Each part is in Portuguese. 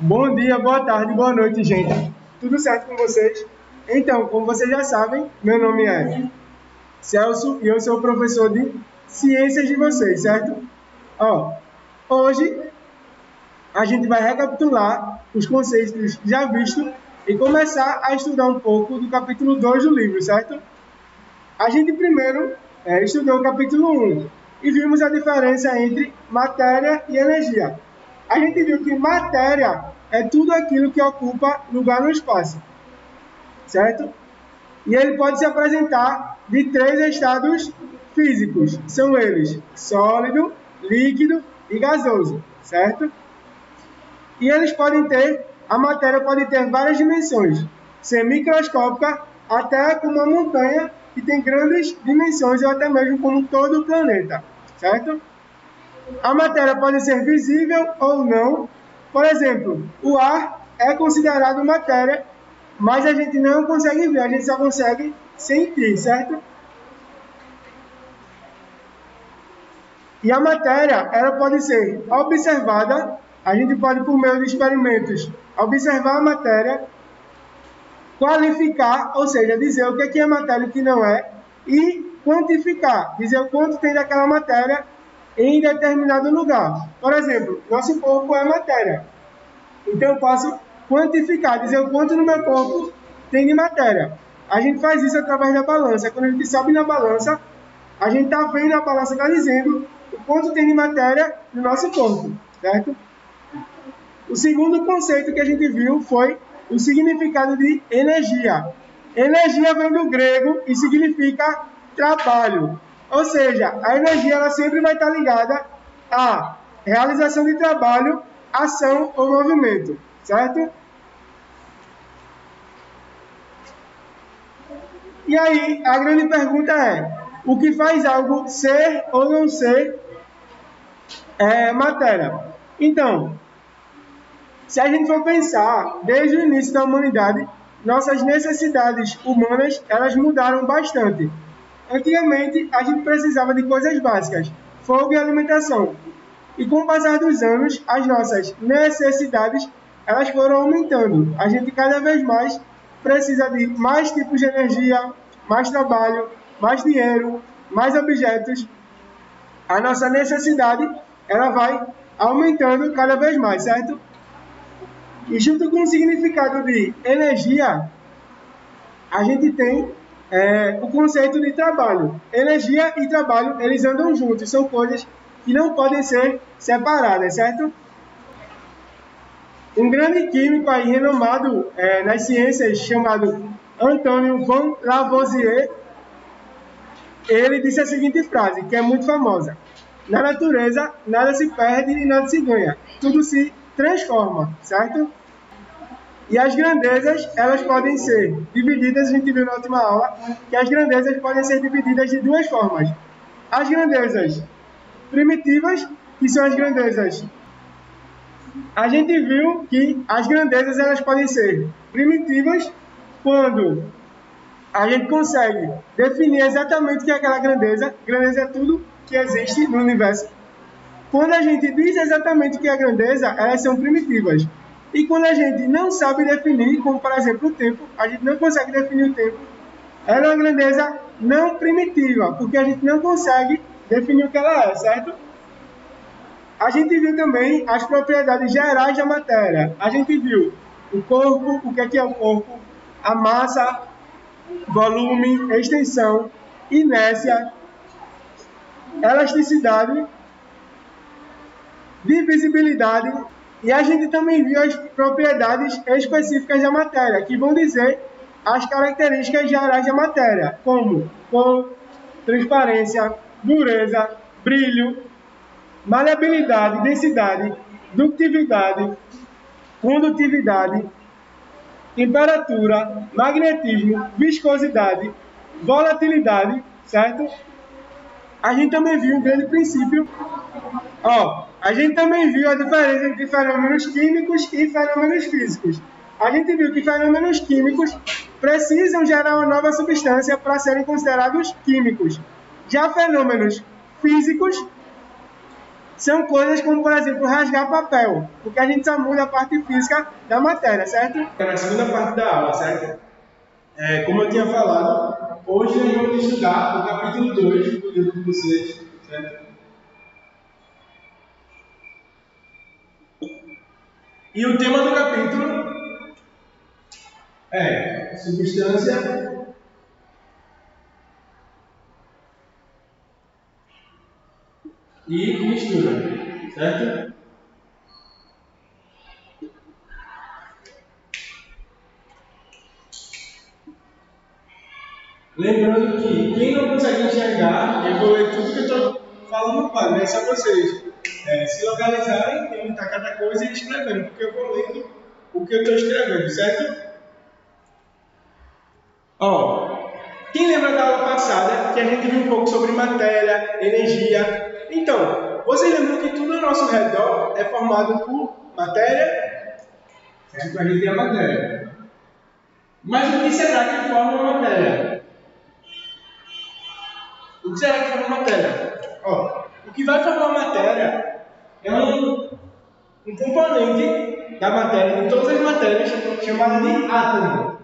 Bom dia, boa tarde, boa noite, gente. Tudo certo com vocês? Então, como vocês já sabem, meu nome é Celso e eu sou o professor de ciências de vocês, certo? Ó, hoje a gente vai recapitular os conceitos já vistos e começar a estudar um pouco do capítulo 2 do livro, certo? A gente primeiro estudou o capítulo 1 e vimos a diferença entre matéria e energia. A gente viu que matéria é tudo aquilo que ocupa lugar no espaço, certo? E ele pode se apresentar de três estados físicos. São eles: sólido, líquido e gasoso, certo? E eles podem ter, a matéria pode ter várias dimensões, ser microscópica até como uma montanha que tem grandes dimensões ou até mesmo como todo o planeta, certo? A matéria pode ser visível ou não. Por exemplo, o ar é considerado matéria, mas a gente não consegue ver, a gente só consegue sentir, certo? E a matéria, ela pode ser observada, a gente pode, por meio de experimentos, observar a matéria, qualificar, ou seja, dizer o que é matéria e o que não é, e quantificar, dizer o quanto tem daquela matéria em determinado lugar. Por exemplo, nosso corpo é matéria. Então eu posso quantificar, dizer o quanto no meu corpo tem de matéria. A gente faz isso através da balança. Quando a gente sobe na balança, a gente está vendo a balança está dizendo o quanto tem de matéria no nosso corpo, certo? O segundo conceito que a gente viu foi o significado de energia. Energia vem do grego e significa trabalho. Ou seja, a energia ela sempre vai estar ligada à realização de trabalho, ação ou movimento, certo? E aí, a grande pergunta é: o que faz algo ser ou não ser matéria? Então, se a gente for pensar, desde o início da humanidade, nossas necessidades humanas, elas mudaram bastante. Antigamente, a gente precisava de coisas básicas, fogo e alimentação. E com o passar dos anos, as nossas necessidades, elas foram aumentando. A gente cada vez mais precisa de mais tipos de energia, mais trabalho, mais dinheiro, mais objetos. A nossa necessidade, ela vai aumentando cada vez mais, certo? E junto com o significado de energia, a gente tem o conceito de trabalho. Energia e trabalho, eles andam juntos, são coisas que não podem ser separadas, certo? Um grande químico aí renomado nas ciências, chamado Antoine von Lavoisier, ele disse a seguinte frase, que é muito famosa: na natureza, nada se perde e nada se ganha, tudo se transforma, certo? E as grandezas, elas podem ser divididas, a gente viu na última aula, que as grandezas podem ser divididas de duas formas. As grandezas primitivas, que são as grandezas. A gente viu que as grandezas, elas podem ser primitivas quando a gente consegue definir exatamente o que é aquela grandeza. Grandeza é tudo que existe no universo. Quando a gente diz exatamente o que é grandeza, elas são primitivas. E quando a gente não sabe definir, como por exemplo o tempo, a gente não consegue definir o tempo, ela é uma grandeza não primitiva, porque a gente não consegue definir o que ela é, certo? A gente viu também as propriedades gerais da matéria. A gente viu o corpo, o que é o corpo, a massa, volume, extensão, inércia, elasticidade, divisibilidade, e a gente também viu as propriedades específicas da matéria, que vão dizer as características gerais da matéria, como cor, transparência, dureza, brilho, maleabilidade, densidade, dutividade, condutividade, temperatura, magnetismo, viscosidade, volatilidade, certo? A gente também viu um grande princípio. A gente também viu a diferença entre fenômenos químicos e fenômenos físicos. A gente viu que fenômenos químicos precisam gerar uma nova substância para serem considerados químicos. Já fenômenos físicos são coisas como, por exemplo, rasgar papel, porque a gente só muda a parte física da matéria, certo? É na segunda parte da aula, certo? Como eu tinha falado, hoje nós vamos estudar o capítulo 2 do livro de vocês, certo? E o tema do capítulo é substância e mistura, certo? Lembrando que quem não consegue enxergar, eu vou ler tudo que eu estou falando no quadro, é só vocês se localizarem, perguntar cada coisa e ir escrevendo, porque eu vou lendo o que eu estou escrevendo, certo? Ó, quem lembra da aula passada que a gente viu um pouco sobre matéria, energia? Então, vocês lembram que tudo ao nosso redor é formado por matéria? Certo? A gente tem a matéria. Mas o que será que forma a matéria? O que será que forma a matéria? Ó, o que vai formar a matéria é um componente da matéria, de todas as matérias, chamado de átomo.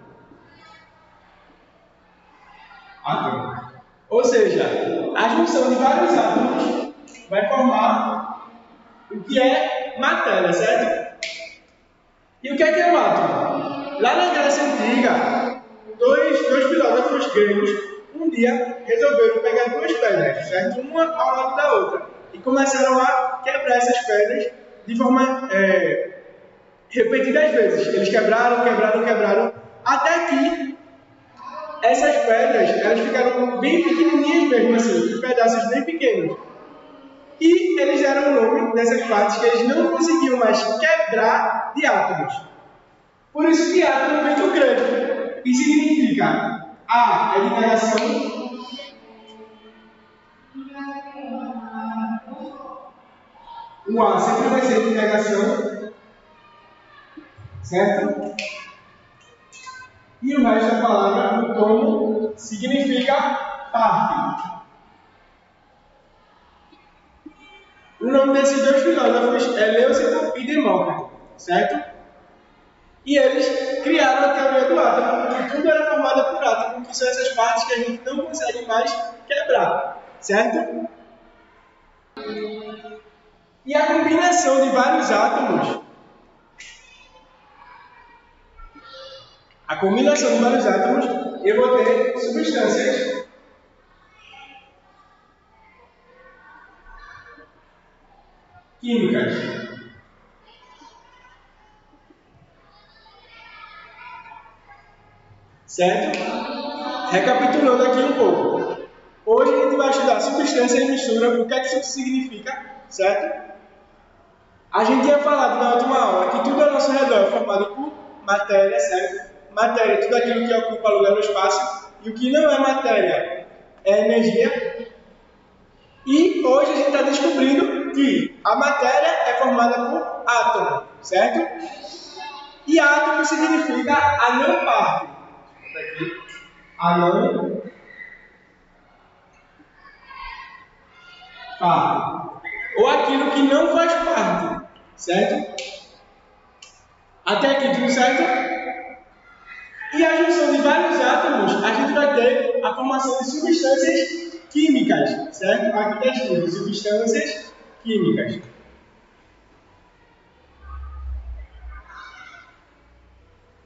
Átomo. Ou seja, a junção de vários átomos vai formar o que é matéria, certo? E o que é o átomo? Lá na Grécia Antiga, dois filósofos gregos um dia resolveram pegar duas pedras, certo? Uma ao lado da outra. E começaram a quebrar essas pedras de forma repetidas vezes. Eles quebraram, até que essas pedras elas ficaram bem pequenininhas mesmo, assim, em pedaços bem pequenos. E eles deram o nome dessas partes que eles não conseguiam mais quebrar de átomos. Por isso que átomo vem do grego, e significa A é de negação, o A sempre vai ser de negação, certo? E o resto da palavra, o tomo, significa parte. O nome desses dois filósofos é Leucipo e Demócrito, certo? E eles criaram a teoria do átomo, que tudo era formado por átomo, que são essas partes que a gente não consegue mais quebrar, certo? E a combinação de vários átomos, eu vou ter substâncias químicas. Certo? Recapitulando aqui um pouco. Hoje a gente vai estudar substância e mistura, o que é que isso significa, certo? A gente tinha falado na última aula que tudo ao nosso redor é formado por matéria, certo? Matéria é tudo aquilo que ocupa lugar no espaço, e o que não é matéria é energia. E hoje a gente está descobrindo que a matéria é formada por átomo, certo? E átomo significa a não parte. A não parte. Ou aquilo que não faz parte, certo? Até aqui tudo certo? E a junção de vários átomos, a gente vai ter a formação de substâncias químicas, certo? Aqui está escrito substâncias químicas.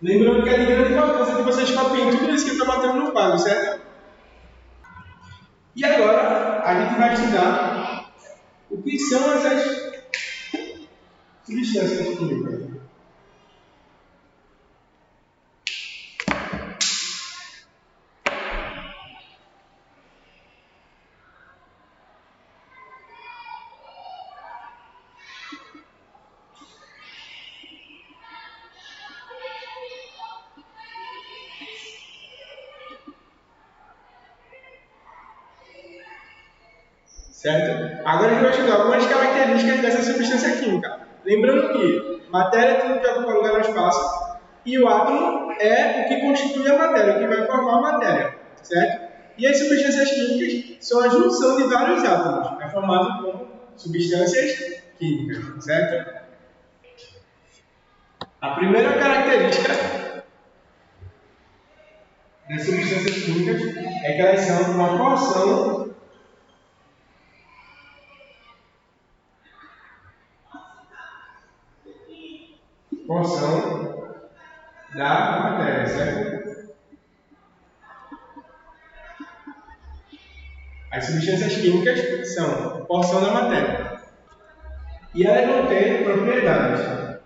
Lembrando que é de grande importância que vocês copiem tudo isso que eu estou batendo no quadro, certo? E agora a gente vai estudar o que são essas substâncias químicas. Certo? Agora a gente vai estudar algumas características dessa substância química. Lembrando que matéria é tudo que ocupa lugar no espaço e o átomo é o que constitui a matéria, o que vai formar a matéria. Certo? E as substâncias químicas são a junção de vários átomos. É formado como substâncias químicas, certo? A primeira característica das substâncias químicas é que elas são uma porção da matéria, certo? As substâncias químicas são porção da matéria. E elas vão ter propriedades.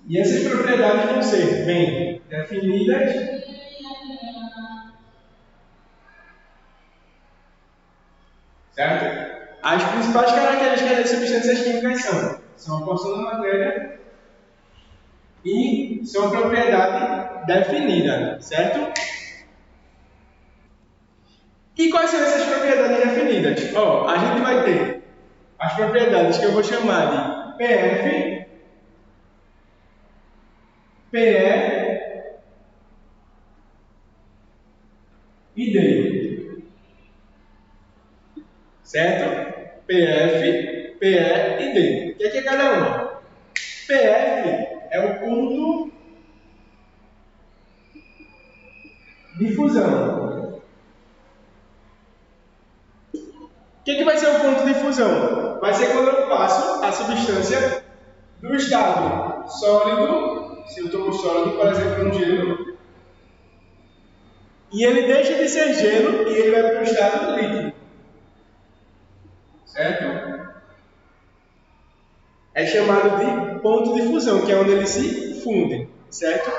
E essas propriedades vão ser bem definidas certo? As principais características das substâncias químicas são a porção da matéria e sua propriedade definida, certo? E quais são essas propriedades definidas? A gente vai ter as propriedades que eu vou chamar de PF, PE e D. Certo? PF, PE e D. O que é cada uma? PF é o ponto de fusão. O que vai ser o ponto de fusão? Vai ser quando eu passo a substância do estado sólido, se eu estou com sólido, por exemplo, um gelo, e ele deixa de ser gelo e ele vai para o estado líquido. Certo? É chamado de ponto de fusão, que é onde eles se fundem. Certo?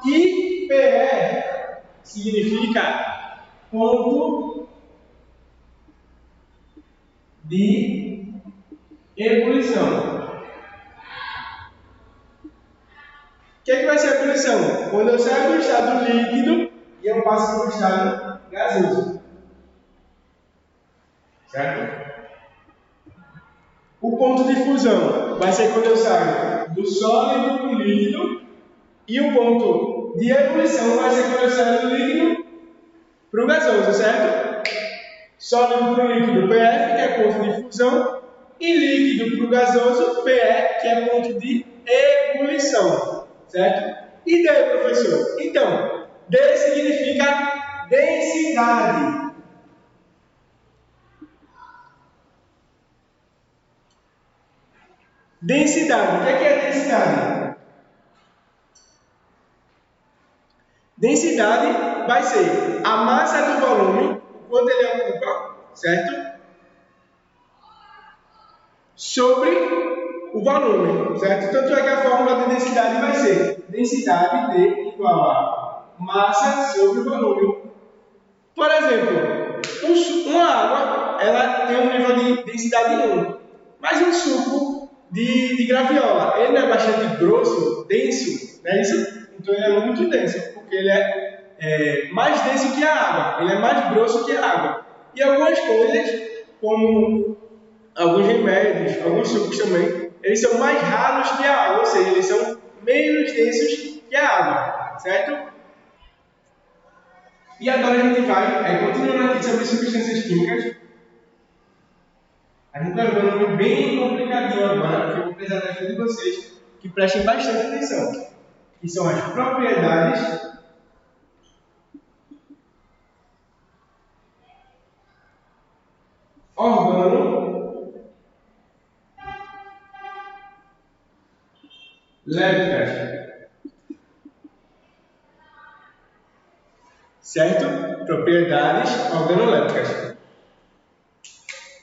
E PE significa ponto de ebulição. O que vai ser a ebulição? Quando eu saio do estado líquido e eu passo para o estado gasoso. Certo? O ponto de fusão vai ser quando eu saio do sólido para o líquido, e o ponto de ebulição vai ser quando eu saio do líquido para o gasoso, certo? Sólido para o líquido, PF, que é ponto de fusão, e líquido para o gasoso, PE, que é ponto de ebulição, certo? E D, professor? Então, D significa densidade. Densidade. O que é densidade? Densidade vai ser a massa do volume, o quanto ele ocupa, certo? Sobre o volume, certo? Tanto é que a fórmula de densidade vai ser densidade D igual a massa sobre o volume. Por exemplo, uma água ela tem um nível de densidade 1, mas um suco de graviola, ele é bastante grosso, denso, não é isso? Então ele é muito denso, porque ele é mais denso que a água, ele é mais grosso que a água. E algumas coisas, como alguns remédios, alguns sucos também, eles são mais raros que a água, ou seja, eles são menos densos que a água, certo? E agora a gente vai, continuando aqui sobre substâncias químicas, a gente vai ver um nome bem complicadinho agora, que eu vou precisar da ajuda de vocês, que prestem bastante atenção, que são as propriedades organolépticas. Certo? Propriedades organolépticas.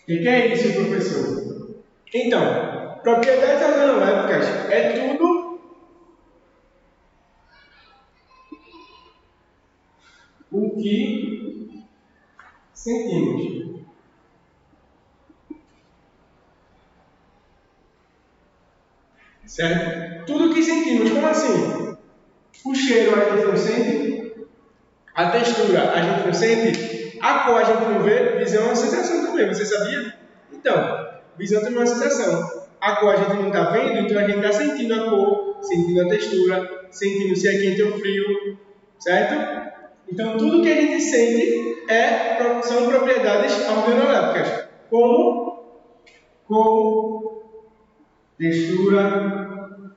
O que é isso, professor? Então, propriedades organolépticas é tudo o que sentimos. Certo? Tudo o que sentimos. Como assim? O cheiro a gente não sente, a textura a gente não sente, a cor a gente não vê, visão é uma sensação também, você sabia? Então, visão também é uma sensação. A cor a gente não está vendo, então a gente está sentindo a cor sentindo a textura, sentindo se é quente ou frio, certo? Então, tudo que a gente sente são propriedades organolépticas, como cor, textura,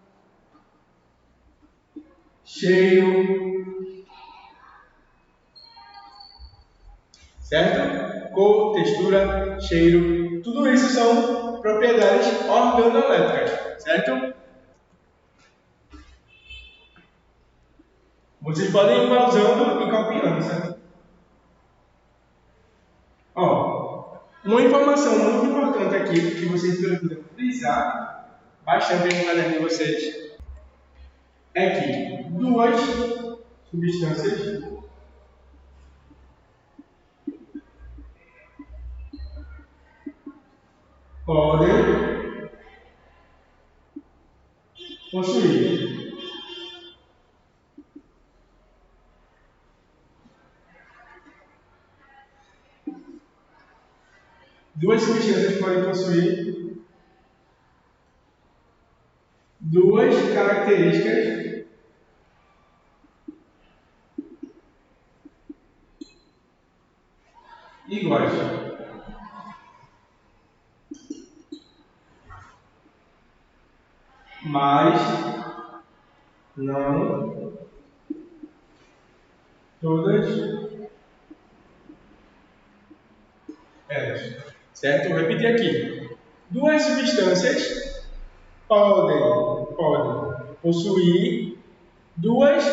cheiro, certo? Cor, textura, cheiro, tudo isso são propriedades organolépticas, certo? Vocês podem ir pausando e copiando, certo? Ó, uma informação muito importante aqui que vocês precisam frisar bastante no caderno de vocês é que duas substâncias podem possuir duas características iguais, mas não todas elas. Certo? Vou repetir aqui. Duas substâncias podem possuir duas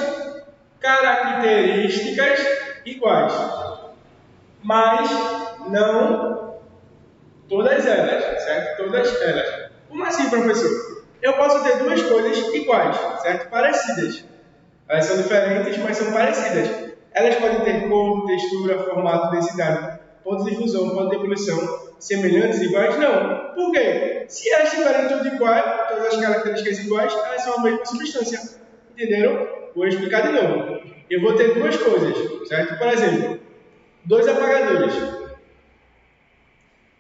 características iguais, mas não todas elas, certo? Todas elas. Como assim, professor? Eu posso ter duas coisas iguais, certo? Parecidas. Elas são diferentes, mas são parecidas. Elas podem ter cor, textura, formato, densidade, pontos de fusão, ponto de ebulição, semelhantes, iguais? Não. Por quê? Se elas tiverem tudo igual, todas as características iguais, elas são a mesma substância. Entenderam? Vou explicar de novo. Eu vou ter duas coisas, certo? Por exemplo, dois apagadores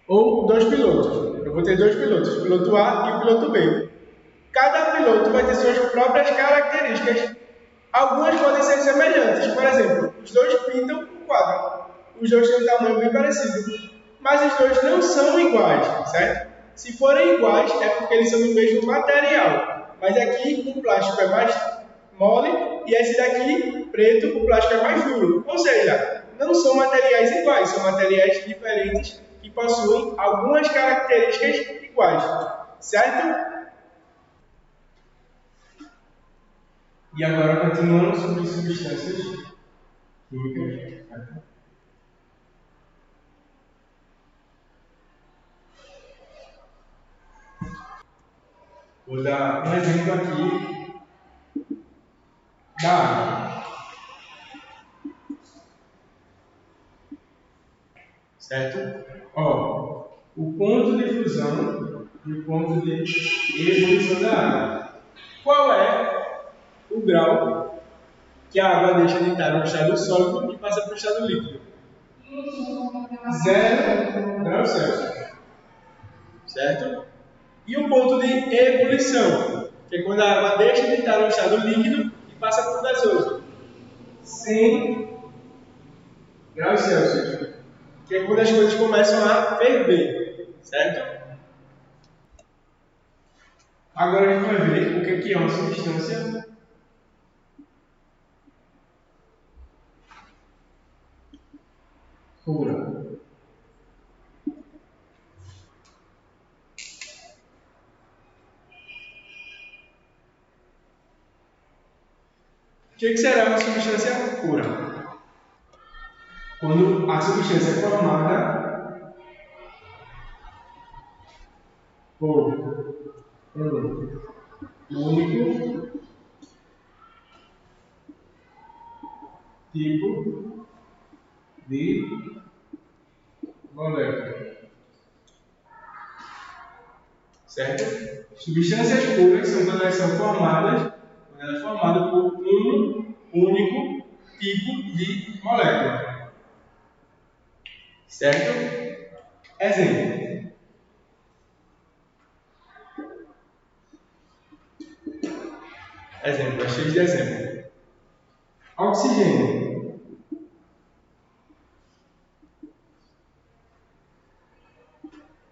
ou dois pilotos. Eu vou ter dois pilotos, o piloto A e o piloto B. Cada piloto vai ter suas próprias características. Algumas podem ser semelhantes. Por exemplo, os dois pintam um quadro. Os dois têm um tamanho bem parecido. Mas os dois não são iguais, certo? Se forem iguais, é porque eles são do mesmo material. Mas aqui o plástico é mais mole e esse daqui, preto, o plástico é mais duro. Ou seja, não são materiais iguais, são materiais diferentes que possuem algumas características iguais. Certo? E agora, continuando sobre substâncias químicas. Vou dar um exemplo aqui da água. Certo? Ó, o ponto de fusão e o ponto de ebulição da água. Qual é o grau que a água deixa de estar no estado sólido e passa para o estado líquido? 0 graus Celsius. Certo? E o ponto de ebulição, que é quando a água deixa de estar no estado líquido e passa para o gasoso. 100 graus Celsius, que é quando as coisas começam a ferver, certo? Agora a gente vai ver o que é uma substância pura. O que será uma substância pura? Quando a substância é formada por um único tipo de molécula. Certo? Substâncias puras são quando elas são formadas, quando ela é formada por um único tipo de molécula. Certo? Exemplo. 2 de dezembro. Oxigênio.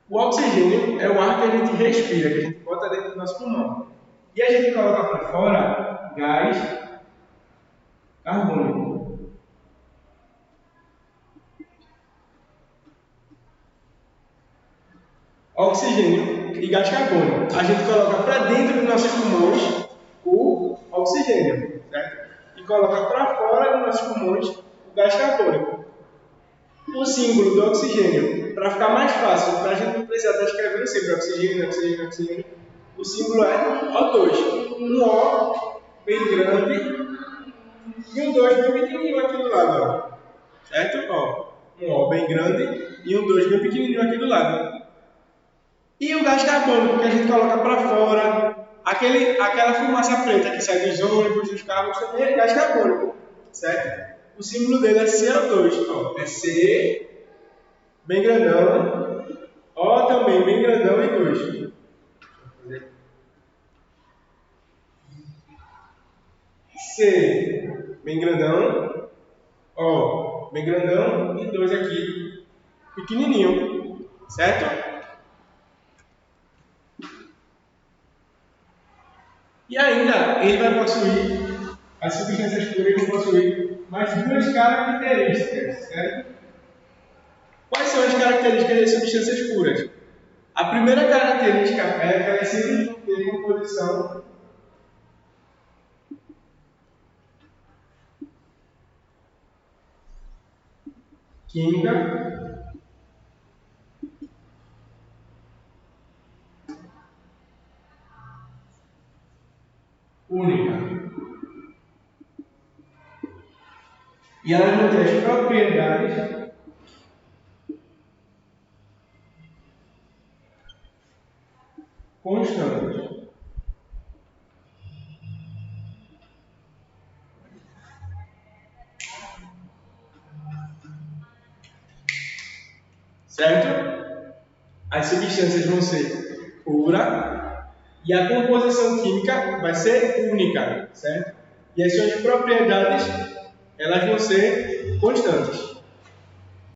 O oxigênio é o ar que a gente respira, que a gente bota dentro do nosso pulmão. E a gente coloca para fora gás carbônico. Oxigênio e gás carbônico. A gente coloca para dentro dos nossos pulmões o oxigênio, certo? E coloca para fora dos nossos pulmões o gás carbônico. O símbolo do oxigênio, para ficar mais fácil, para a gente não precisar estar escrevendo sempre oxigênio, o símbolo é O2. Um O bem grande e um 2 bem pequenininho aqui do lado, ó. Certo? Ó, um O bem grande e um 2 bem pequenininho aqui do lado. E o gás carbônico que a gente coloca para fora, aquela fumaça preta que sai dos ônibus, dos carros, também é gás carbônico, certo? O símbolo dele é CO2, ó, é C, bem grandão, O também bem grandão e 2. C, bem grandão, O, bem grandão e 2 aqui, pequenininho, certo? E ainda, ele vai possuir, as substâncias puras vão possuir mais 2 características, certo? Quais são as características das substâncias puras? A primeira característica é que elas sempre vão ter composição química única. E elas vão ter as propriedades constantes. Certo? As substâncias vão ser pura e a composição química vai ser única, certo? E as suas propriedades, elas vão ser constantes.